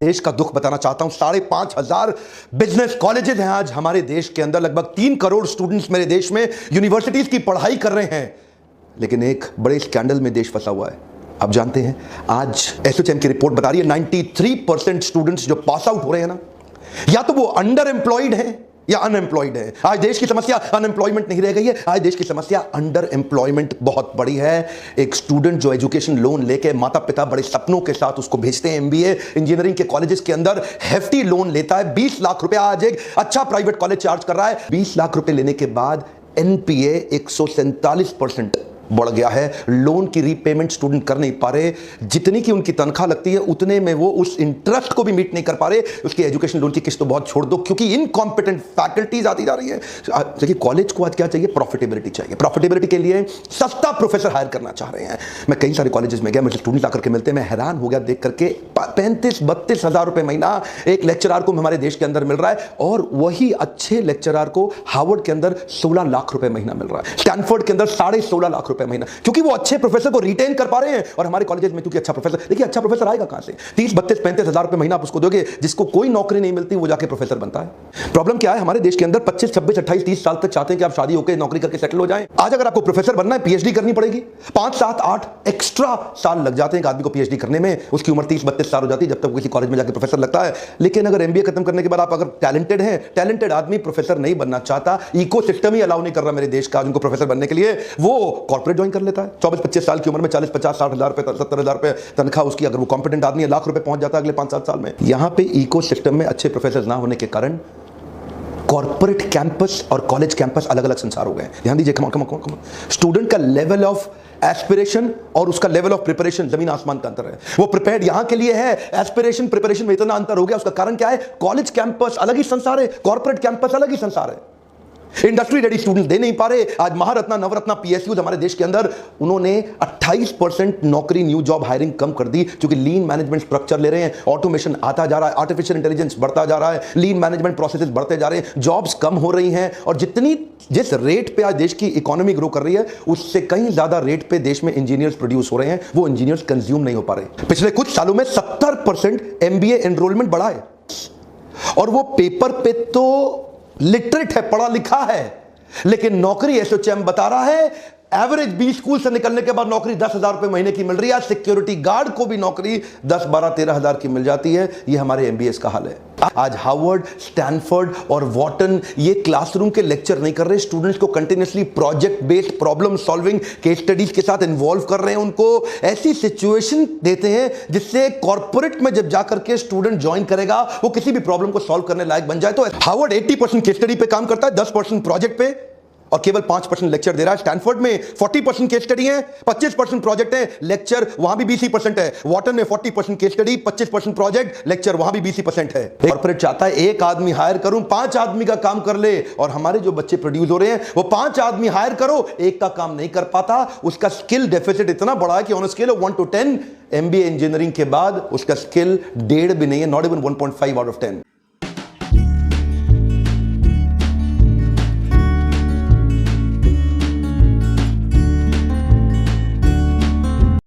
देश का दुख बताना चाहता हूं। 5,500 बिजनेस कॉलेजेस हैं आज हमारे देश के अंदर। लगभग 3 करोड़ स्टूडेंट्स मेरे देश में यूनिवर्सिटीज की पढ़ाई कर रहे हैं, लेकिन एक बड़े स्कैंडल में देश फंसा हुआ है। आप जानते हैं, आज एसोचैम की रिपोर्ट बता रही है 93% स्टूडेंट्स जो पास आउट हो रहे हैं ना, या तो वो अंडर एम्प्लॉयड है या अनएम्प्लॉयड है। आज देश की समस्या अनएम्प्लॉयमेंट नहीं रह गई है, आज देश की समस्या अंडर एम्प्लॉयमेंट बहुत बड़ी है। एक स्टूडेंट जो एजुकेशन लोन लेके माता पिता बड़े सपनों के साथ उसको भेजते हैं एमबीए इंजीनियरिंग के कॉलेजेस के अंदर, हेफ्टी लोन लेता है 20 लाख रुपए। आज एक अच्छा प्राइवेट कॉलेज चार्ज कर रहा है 20 लाख रुपए लेने के बाद एनपीए 147% बढ़ गया है। लोन की रीपेमेंट स्टूडेंट कर नहीं पा रहे, जितनी की उनकी तनख्वाह लगती है उतने में वो उस इंटरेस्ट को भी मीट नहीं कर पा रहे। उसकी एजुकेशन लोन की किस्त तो बहुत छोड़ दो, क्योंकि इनकॉम्पिटेंट फैकल्टीज आती जा रही है। देखिए, कॉलेज को आज क्या चाहिए? प्रॉफिटेबिलिटी चाहिए। प्रॉफिटेबिलिटी के लिए सस्ता प्रोफेसर हायर करना चाह रहे हैं। मैं कई सारे कॉलेजेस में गया, मुझे स्टूडेंट आकर के मिलते हैं, मैं हैरान हो गया देख करके। 35-32 हजार रुपए महीना एक लेक्चरर को हमारे देश के अंदर मिल रहा है, और वही अच्छे लेक्चरर को हार्वर्ड के अंदर 16 लाख रुपए महीना मिल रहा है, स्टैनफोर्ड के अंदर 16.5 लाख रुपए महीना, क्योंकि वो अच्छे प्रोफेसर को रिटेन कर पा रहे हैं। और हमारे कॉलेजेस में क्योंकि अच्छा प्रोफेसर, देखिए अच्छा प्रोफेसर आएगा कहां से? 30-32-35 हजार रुपए महीना आप उसको दोगे, जिसको कोई नौकरी नहीं मिलती वो जाके प्रोफेसर बनता है। प्रॉब्लम क्या है? हमारे देश के अंदर 25, 26, 28, 30 साल तक चाहते हैं कि आप शादी होकर नौकरी करके सेटल हो जाएं। आज अगर आपको प्रोफेसर बनना है, पीएचडी करनी पड़ेगी। 5, 7, 8 एक्स्ट्रा साल लग जाते हैं एक आदमी को पीएचडी करने में। उसकी उम्र 30-32 साल हो जाती है जब तक वो किसी कॉलेज में जाकर प्रोफेसर लगता है। लेकिन अगर एमबीए खत्म करने के बाद आप अगर टैलेंटेड हैं, टैलेंटेड आदमी प्रोफेसर नहीं बनना चाहता, इकोसिस्टम ही अलाउ नहीं कर रहा मेरे देश का उनको प्रोफेसर बनने के लिए, वो कॉर्पोरेट ज्वाइन कर लेता है। 24-25 साल की उम्र में 40-50-60 हजार रुपए, 70 हजार रुपए तनख्वाह उसकी, अगर वो कॉम्पिटेंट आदमी है लाख रुपए पहुंच जाता है अगले 5-7 साल में। यहां पे इकोसिस्टम में अच्छे प्रोफेसर ना होने के कारण कॉर्पोरेट कैंपस और कॉलेज कैंपस अलग अलग संसार हो गए। ध्यान दीजिए, स्टूडेंट का लेवल ऑफ एस्पिरेशन और उसका लेवल ऑफ प्रिपरेशन जमीन आसमान का अंतर है। वो प्रिपेयर्ड यहां के लिए है, एस्पिरेशन प्रिपरेशन में इतना अंतर हो गया। उसका कारण क्या है? कॉलेज कैंपस अलग ही संसार है, कॉर्पोरेट कैंपस अलग ही संसार है। इंडस्ट्री रेडी स्टूडेंट दे नहीं पा रहे। आज महारत्ना नवरत्ना पीएसयू हमारे देश के अंदर, उन्होंने 28% नौकरी न्यू जॉब हायरिंग कम कर दी, क्योंकि लीन मैनेजमेंट स्ट्रक्चर ले रहे हैं, ऑटोमेशन आता जा रहा है, आर्टिफिशियल इंटेलिजेंस बढ़ता जा रहा है, लीन मैनेजमेंट प्रोसेसेस बढ़ते जा रहे हैं, जॉब्स कम हो रही हैं। और जिस रेट पे आज देश की इकोनॉमी ग्रो कर रही है, उससे कहीं ज्यादा रेट पे देश में इंजीनियर्स प्रोड्यूस हो रहे हैं, वो इंजीनियर्स कंज्यूम नहीं हो पा रहे। पिछले कुछ सालों में 70% एमबीए एनरोलमेंट बढ़ा है, और वो पेपर पे तो लिटरेट है, पढ़ा लिखा है, लेकिन नौकरी एसोचैम बता रहा है एवरेज बी स्कूल से निकलने के बाद नौकरी 10,000 रुपए महीने की मिल रही है। सिक्योरिटी गार्ड को भी नौकरी 10, 12, 13 हजार की मिल जाती है। ये हमारे एमबीएस का हाल है। आज हार्वर्ड, स्टैनफोर्ड और वॉटन ये क्लासरूम के लेक्चर नहीं कर रहे, स्टूडेंट्स को continuously project based problem solving case studies के साथ इन्वॉल्व कर रहे हैं, उनको ऐसी सिचुएशन देते हैं जिससे कॉर्पोरेट में जब जाकर के स्टूडेंट ज्वाइन करेगा वो किसी भी प्रॉब्लम को सॉल्व करने लायक बन जाए। तो हार्वर्ड 80% केस स्टडी पे काम करता है, 10% प्रोजेक्ट पे, और केवल 5% लेक्चर दे रहा है। स्टैनफोर्ड में 40% केस स्टडी है, 25% प्रोजेक्ट है, लेक्चर वहां भी 20% है। वॉटन में 40% केस स्टडी, 25% प्रोजेक्ट, लेक्चर वहां भी 20% है। कॉर्पोरेट चाहता है एक आदमी हायर करूं, 5 आदमी का काम कर ले, और हमारे जो बच्चे प्रोड्यूस हो रहे हैं वो 5 आदमी हायर करो, एक का काम नहीं कर पाता। उसका स्किल डेफिसिट इतना बड़ा है कि on scale of 1 to 10 MBA engineering के बाद उसका स्किल 1.5 भी नहीं है, नॉट इवन 1.5 आउट ऑफ 10।